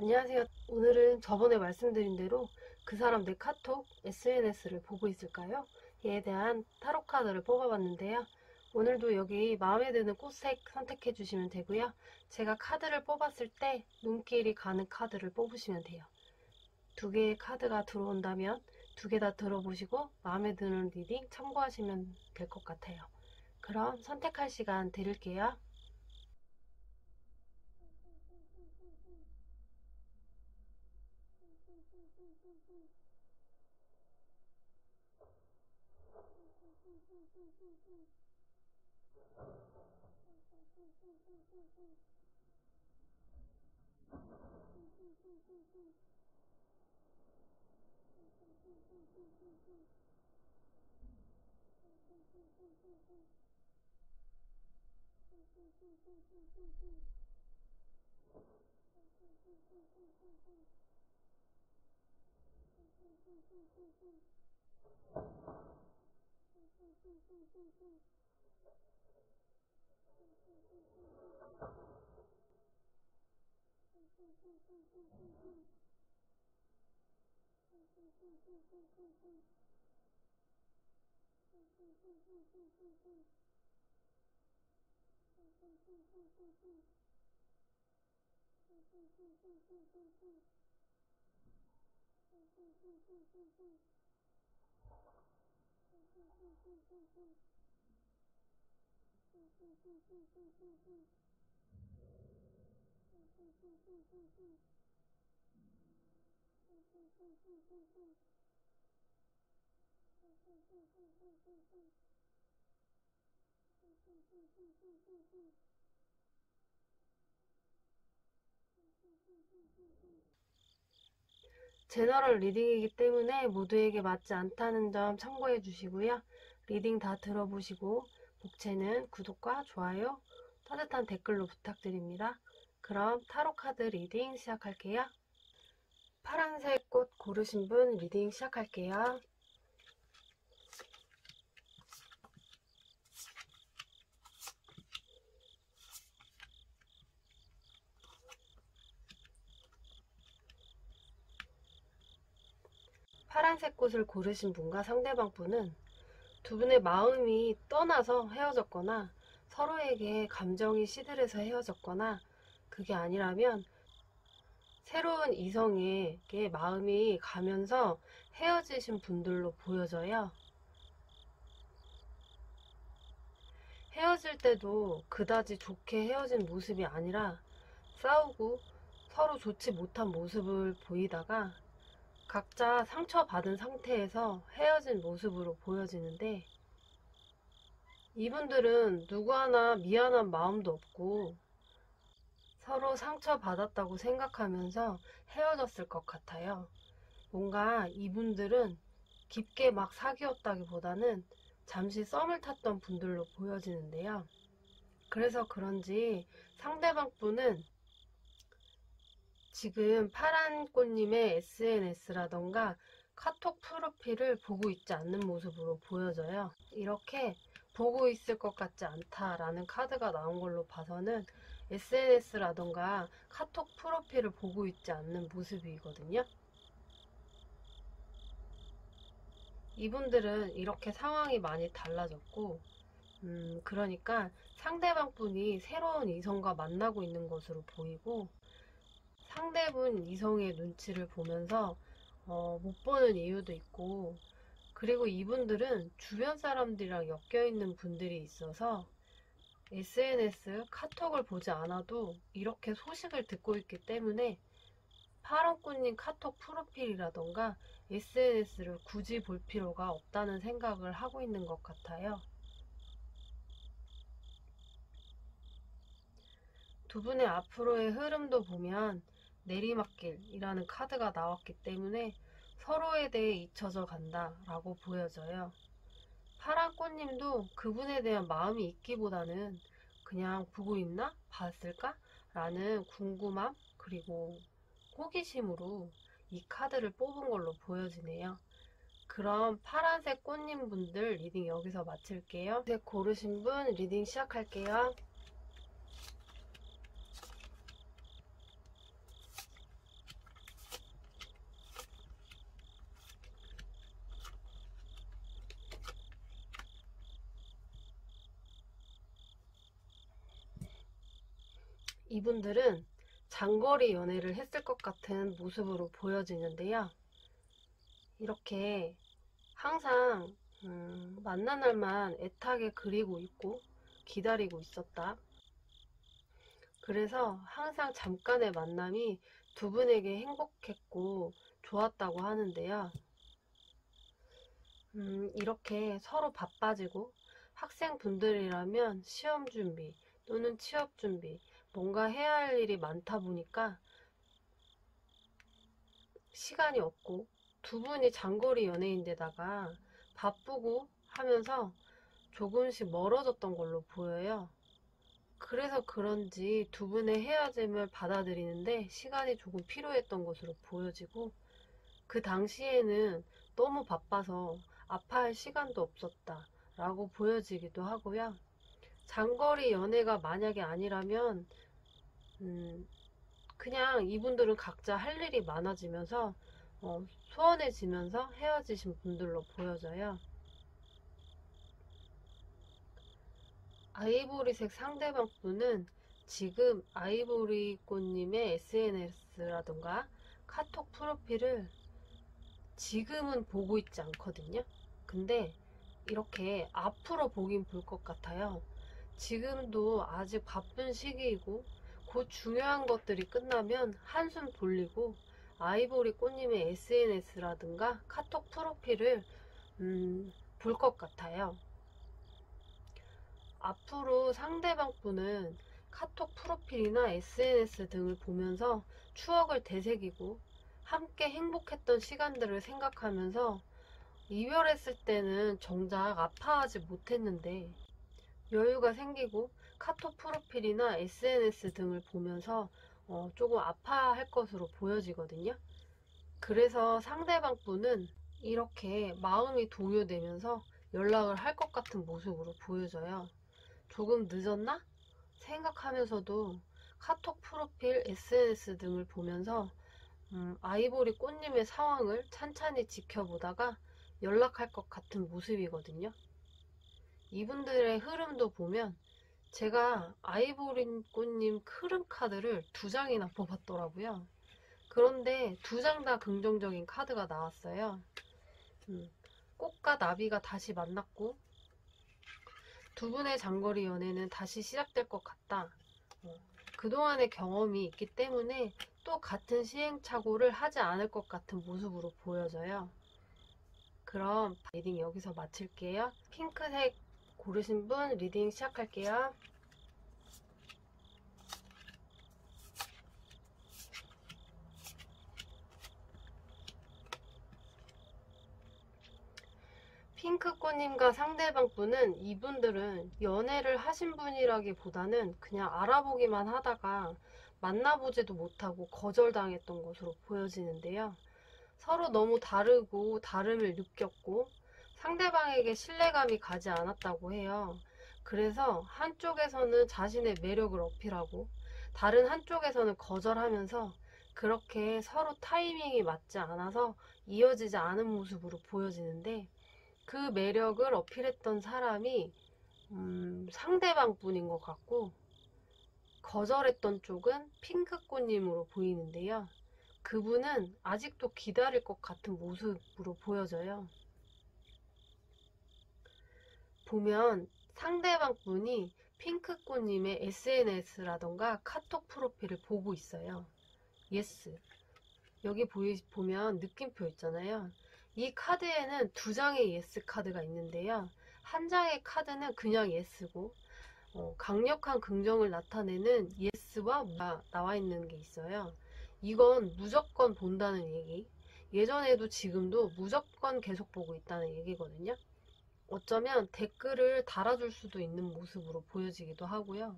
안녕하세요. 오늘은 저번에 말씀드린 대로 그 사람 내 카톡, SNS를 보고 있을까요? 이에 대한 타로 카드를 뽑아봤는데요. 오늘도 여기 마음에 드는 꽃색 선택해 주시면 되고요. 제가 카드를 뽑았을 때 눈길이 가는 카드를 뽑으시면 돼요. 두 개의 카드가 들어온다면 두 개 다 들어보시고 마음에 드는 리딩 참고하시면 될 것 같아요. 그럼 선택할 시간 드릴게요. 제너럴 리딩이기 때문에 모두에게 맞지 않다는 점 참고해 주시고요. 리딩 다 들어보시고 복채는 구독과 좋아요, 따뜻한 댓글로 부탁드립니다. 그럼 타로 카드 리딩 시작할게요. 파란색 꽃 고르신 분 리딩 시작할게요. 파란색 꽃을 고르신 분과 상대방 분은 두 분의 마음이 떠나서 헤어졌거나 서로에게 감정이 시들해서 헤어졌거나 그게 아니라면 새로운 이성에게 마음이 가면서 헤어지신 분들로 보여져요. 헤어질 때도 그다지 좋게 헤어진 모습이 아니라 싸우고 서로 좋지 못한 모습을 보이다가 각자 상처받은 상태에서 헤어진 모습으로 보여지는데, 이분들은 누구 하나 미안한 마음도 없고 서로 상처받았다고 생각하면서 헤어졌을 것 같아요. 뭔가 이분들은 깊게 막 사귀었다기보다는 잠시 썸을 탔던 분들로 보여지는데요. 그래서 그런지 상대방 분은 지금 파란꽃님의 SNS라던가 카톡 프로필을 보고 있지 않는 모습으로 보여져요. 이렇게 보고 있을 것 같지 않다라는 카드가 나온 걸로 봐서는 SNS라던가 카톡 프로필을 보고 있지 않는 모습이거든요. 이분들은 이렇게 상황이 많이 달라졌고, 그러니까 상대방 분이 새로운 이성과 만나고 있는 것으로 보이고, 상대분 이성의 눈치를 보면서 못 보는 이유도 있고, 그리고 이분들은 주변 사람들이랑 엮여 있는 분들이 있어서 SNS, 카톡을 보지 않아도 이렇게 소식을 듣고 있기 때문에 파랑꾼님 카톡 프로필이라던가 SNS를 굳이 볼 필요가 없다는 생각을 하고 있는 것 같아요. 두 분의 앞으로의 흐름도 보면 내리막길이라는 카드가 나왔기 때문에 서로에 대해 잊혀져 간다라고 보여져요. 파랑꽃님도 그분에 대한 마음이 있기보다는 그냥 보고 있나? 봤을까? 라는 궁금함 그리고 호기심으로 이 카드를 뽑은 걸로 보여지네요. 그럼 파란색 꽃님 분들 리딩 여기서 마칠게요. 색 고르신 분 리딩 시작할게요. 이분들은 장거리 연애를 했을 것 같은 모습으로 보여지는데요. 이렇게 항상 만난 날만 애타게 그리고 있고 기다리고 있었다. 그래서 항상 잠깐의 만남이 두 분에게 행복했고 좋았다고 하는데요. 이렇게 서로 바빠지고 학생분들이라면 시험 준비 또는 취업 준비 뭔가 해야 할 일이 많다 보니까 시간이 없고 두 분이 장거리 연애인데다가 바쁘고 하면서 조금씩 멀어졌던 걸로 보여요. 그래서 그런지 두 분의 헤어짐을 받아들이는데 시간이 조금 필요했던 것으로 보여지고 그 당시에는 너무 바빠서 아파할 시간도 없었다 라고 보여지기도 하고요. 장거리 연애가 만약에 아니라면 그냥 이분들은 각자 할 일이 많아지면서 소원해지면서 헤어지신 분들로 보여져요. 아이보리색 상대방 분은 지금 아이보리꽃님의 SNS라던가 카톡 프로필을 지금은 보고 있지 않거든요. 근데 이렇게 앞으로 보긴 볼 것 같아요. 지금도 아직 바쁜 시기이고 곧 중요한 것들이 끝나면 한숨 돌리고 아이보리 꽃님의 SNS라든가 카톡 프로필을 볼 것 같아요. 앞으로 상대방 분은 카톡 프로필이나 SNS 등을 보면서 추억을 되새기고 함께 행복했던 시간들을 생각하면서 이별했을 때는 정작 아파하지 못했는데 여유가 생기고 카톡 프로필이나 SNS 등을 보면서 조금 아파할 것으로 보여지거든요. 그래서 상대방 분은 이렇게 마음이 동요되면서 연락을 할 것 같은 모습으로 보여져요. 조금 늦었나? 생각하면서도 카톡 프로필, SNS 등을 보면서 아이보리 꽃님의 상황을 찬찬히 지켜보다가 연락할 것 같은 모습이거든요. 이분들의 흐름도 보면 제가 아이보리 꽃님 흐름 카드를 2장이나 뽑았더라고요. 그런데 2장 다 긍정적인 카드가 나왔어요. 꽃과 나비가 다시 만났고 두 분의 장거리 연애는 다시 시작될 것 같다. 그동안의 경험이 있기 때문에 또 같은 시행착오를 하지 않을 것 같은 모습으로 보여져요. 그럼 리딩 여기서 마칠게요. 핑크색 고르신 분 리딩 시작할게요. 핑크꽃님과 상대방 분은 이분들은 연애를 하신 분이라기보다는 그냥 알아보기만 하다가 만나보지도 못하고 거절당했던 것으로 보여지는데요. 서로 너무 다르고 다름을 느꼈고 상대방에게 신뢰감이 가지 않았다고 해요. 그래서 한쪽에서는 자신의 매력을 어필하고 다른 한쪽에서는 거절하면서 그렇게 서로 타이밍이 맞지 않아서 이어지지 않은 모습으로 보여지는데 그 매력을 어필했던 사람이 상대방 분인 것 같고 거절했던 쪽은 핑크꽃님으로 보이는데요. 그분은 아직도 기다릴 것 같은 모습으로 보여져요. 보면 상대방 분이 핑크꽃님의 SNS라던가 카톡 프로필을 보고 있어요. 예스. 여기 보면 느낌표 있잖아요. 이 카드에는 2장의 예스 카드가 있는데요. 한 장의 카드는 그냥 예스고 강력한 긍정을 나타내는 예스와 나와 있는 게 있어요. 이건 무조건 본다는 얘기. 예전에도 지금도 무조건 계속 보고 있다는 얘기거든요. 어쩌면 댓글을 달아줄 수도 있는 모습으로 보여지기도 하고요.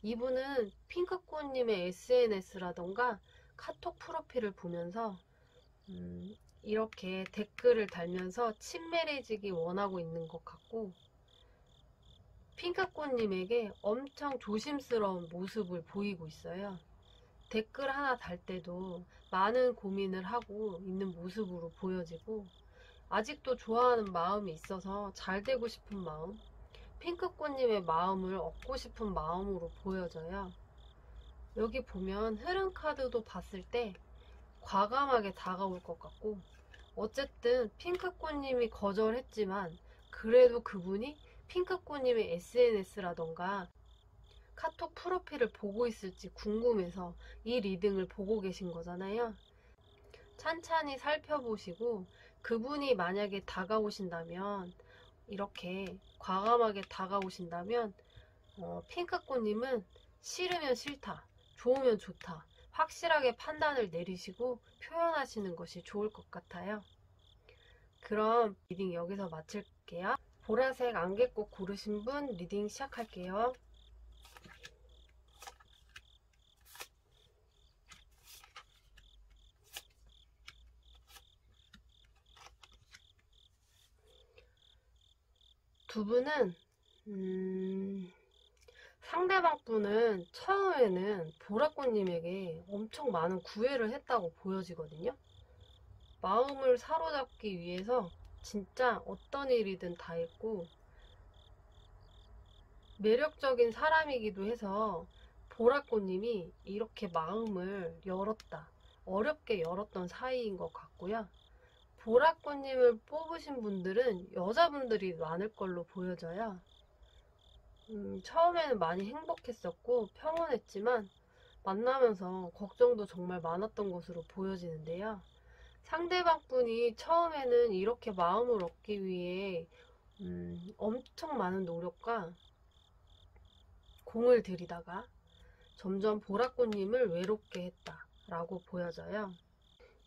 이분은 핑크꽃님의 SNS라던가 카톡 프로필을 보면서 이렇게 댓글을 달면서 친밀해지기 원하고 있는 것 같고 핑크꽃님에게 엄청 조심스러운 모습을 보이고 있어요. 댓글 하나 달 때도 많은 고민을 하고 있는 모습으로 보여지고 아직도 좋아하는 마음이 있어서 잘 되고 싶은 마음, 핑크꽃님의 마음을 얻고 싶은 마음으로 보여져요. 여기 보면 흐름 카드도 봤을 때 과감하게 다가올 것 같고, 어쨌든 핑크꽃님이 거절했지만 그래도 그분이 핑크꽃님의 SNS라던가 카톡 프로필을 보고 있을지 궁금해서 이 리딩을 보고 계신 거잖아요. 찬찬히 살펴보시고 그분이 만약에 다가오신다면, 이렇게 과감하게 다가오신다면 핑크꽃님은 싫으면 싫다, 좋으면 좋다, 확실하게 판단을 내리시고 표현하시는 것이 좋을 것 같아요. 그럼 리딩 여기서 마칠게요. 보라색 안개꽃 고르신 분 리딩 시작할게요. 두 분은 상대방 분은 처음에는 보라꽃님에게 엄청 많은 구애를 했다고 보여지거든요. 마음을 사로잡기 위해서 진짜 어떤 일이든 다 했고, 매력적인 사람이기도 해서 보라꽃님이 이렇게 마음을 열었다, 어렵게 열었던 사이인 것 같고요. 보라꽃님을 뽑으신 분들은 여자분들이 많을 걸로 보여져요. 처음에는 많이 행복했었고 평온했지만 만나면서 걱정도 정말 많았던 것으로 보여지는데요. 상대방 분이 처음에는 이렇게 마음을 얻기 위해 엄청 많은 노력과 공을 들이다가 점점 보라꽃님을 외롭게 했다라고 보여져요.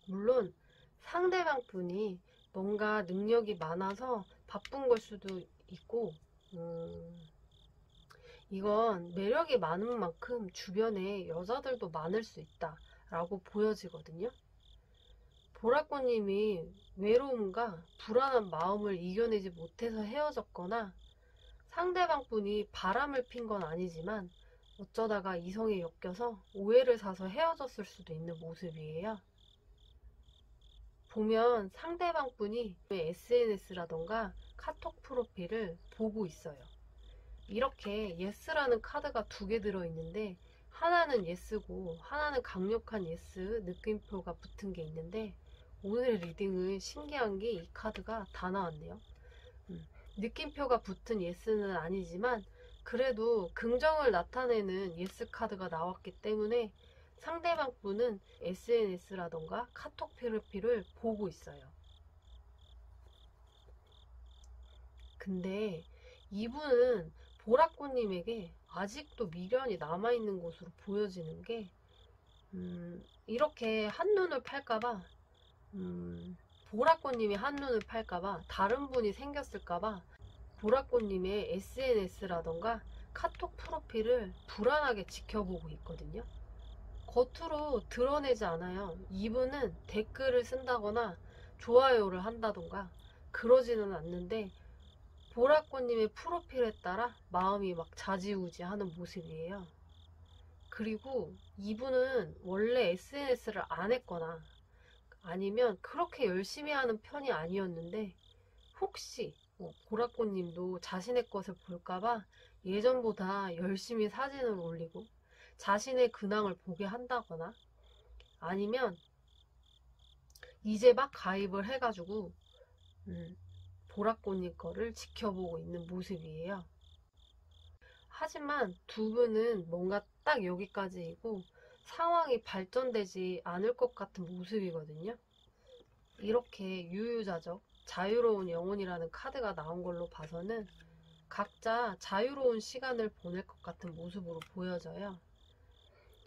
물론 상대방 분이 뭔가 능력이 많아서 바쁜 걸 수도 있고, 이건 매력이 많은 만큼 주변에 여자들도 많을 수 있다 라고 보여지거든요. 보라꽃님이 외로움과 불안한 마음을 이겨내지 못해서 헤어졌거나, 상대방 분이 바람을 핀 건 아니지만 어쩌다가 이성에 엮여서 오해를 사서 헤어졌을 수도 있는 모습이에요. 보면 상대방 분이 SNS라던가 카톡 프로필을 보고 있어요. 이렇게 예스라는 카드가 두 개 들어있는데, 하나는 예스고 하나는 강력한 예스 느낌표가 붙은 게 있는데, 오늘 리딩은 신기한 게 이 카드가 다 나왔네요. 느낌표가 붙은 예스는 아니지만 그래도 긍정을 나타내는 예스 카드가 나왔기 때문에 상대방 분은 SNS라던가 카톡 프로필을 보고 있어요. 근데 이분은 보라꽃님에게 아직도 미련이 남아있는 것으로 보여지는 게, 이렇게 한눈을 팔까봐, 보라꽃님이 한눈을 팔까봐, 다른 분이 생겼을까봐 보라꽃님의 SNS라던가 카톡 프로필을 불안하게 지켜보고 있거든요. 겉으로 드러내지 않아요. 이분은 댓글을 쓴다거나 좋아요를 한다던가 그러지는 않는데, 보라꽃님의 프로필에 따라 마음이 막 좌지우지하는 모습이에요. 그리고 이분은 원래 SNS를 안 했거나 아니면 그렇게 열심히 하는 편이 아니었는데, 혹시 보라꽃님도 자신의 것을 볼까봐 예전보다 열심히 사진을 올리고 자신의 근황을 보게 한다거나, 아니면 이제 막 가입을 해가지고 보라꽃님 거를 지켜보고 있는 모습이에요. 하지만 두 분은 뭔가 딱 여기까지이고 상황이 발전되지 않을 것 같은 모습이거든요. 이렇게 유유자적 자유로운 영혼이라는 카드가 나온 걸로 봐서는 각자 자유로운 시간을 보낼 것 같은 모습으로 보여져요.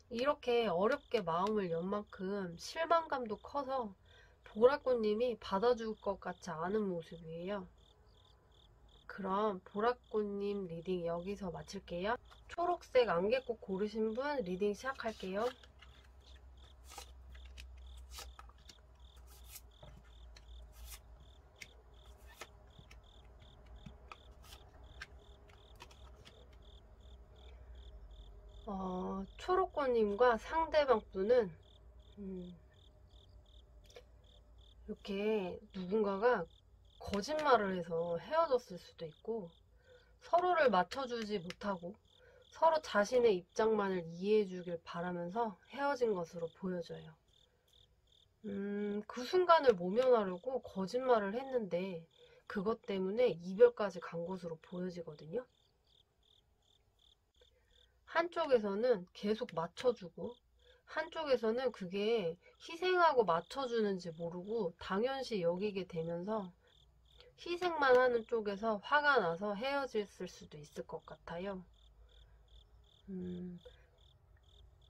이렇게 어렵게 마음을 연 만큼 실망감도 커서 보라꽃님이 받아줄 것 같지 않은 모습이에요. 그럼 보라꽃님 리딩 여기서 마칠게요. 초록색 안개꽃 고르신 분 리딩 시작할게요. 초록꽃님과 상대방 분은 이렇게 누군가가 거짓말을 해서 헤어졌을 수도 있고, 서로를 맞춰주지 못하고 서로 자신의 입장만을 이해해 주길 바라면서 헤어진 것으로 보여져요. 그 순간을 모면하려고 거짓말을 했는데 그것 때문에 이별까지 간 것으로 보여지거든요. 한쪽에서는 계속 맞춰주고 한쪽에서는 그게 희생하고 맞춰주는지 모르고 당연시 여기게 되면서 희생만 하는 쪽에서 화가 나서 헤어졌을 수도 있을 것 같아요.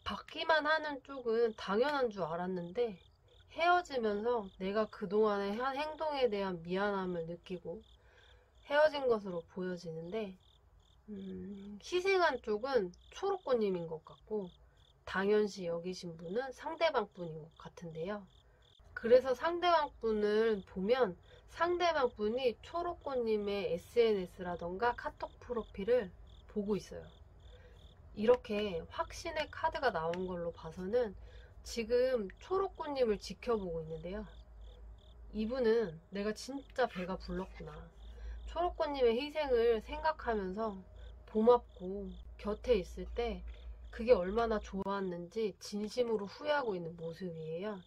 받기만 하는 쪽은 당연한 줄 알았는데 헤어지면서 내가 그동안의 한 행동에 대한 미안함을 느끼고 헤어진 것으로 보여지는데 희생한 쪽은 초록꽃님인 것 같고 당연시 여기신 분은 상대방 분인 것 같은데요. 그래서 상대방 분을 보면 상대방 분이 초록꽃님의 SNS라던가 카톡 프로필을 보고 있어요. 이렇게 확신의 카드가 나온 걸로 봐서는 지금 초록꽃님을 지켜보고 있는데요. 이분은 내가 진짜 배가 불렀구나. 초록꽃님의 희생을 생각하면서 고맙고 곁에 있을 때 그게 얼마나 좋았는지 진심으로 후회하고 있는 모습이에요.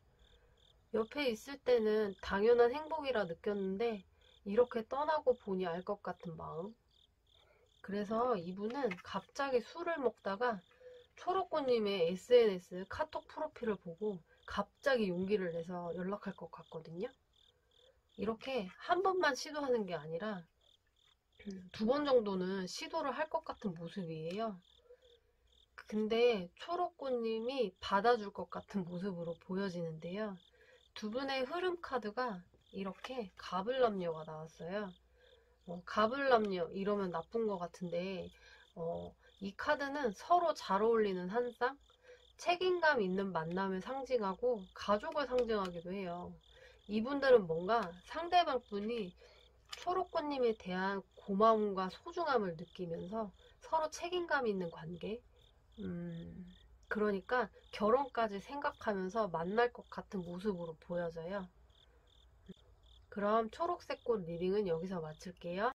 옆에 있을 때는 당연한 행복이라 느꼈는데 이렇게 떠나고 보니 알 것 같은 마음. 그래서 이분은 갑자기 술을 먹다가 초록꽃님의 SNS 카톡 프로필을 보고 갑자기 용기를 내서 연락할 것 같거든요. 이렇게 한 번만 시도하는 게 아니라 2번 정도는 시도를 할 것 같은 모습이에요. 근데 초록꽃님이 받아줄 것 같은 모습으로 보여지는데요. 두 분의 흐름 카드가 이렇게 가불남녀가 나왔어요. 가불남녀 이러면 나쁜 것 같은데 이 카드는 서로 잘 어울리는 한 쌍, 책임감 있는 만남을 상징하고 가족을 상징하기도 해요. 이분들은 뭔가 상대방 분이 초록꽃님에 대한 고마움과 소중함을 느끼면서 서로 책임감 있는 관계, 그러니까 결혼까지 생각하면서 만날 것 같은 모습으로 보여져요. 그럼 초록색 꽃 리딩은 여기서 마칠게요.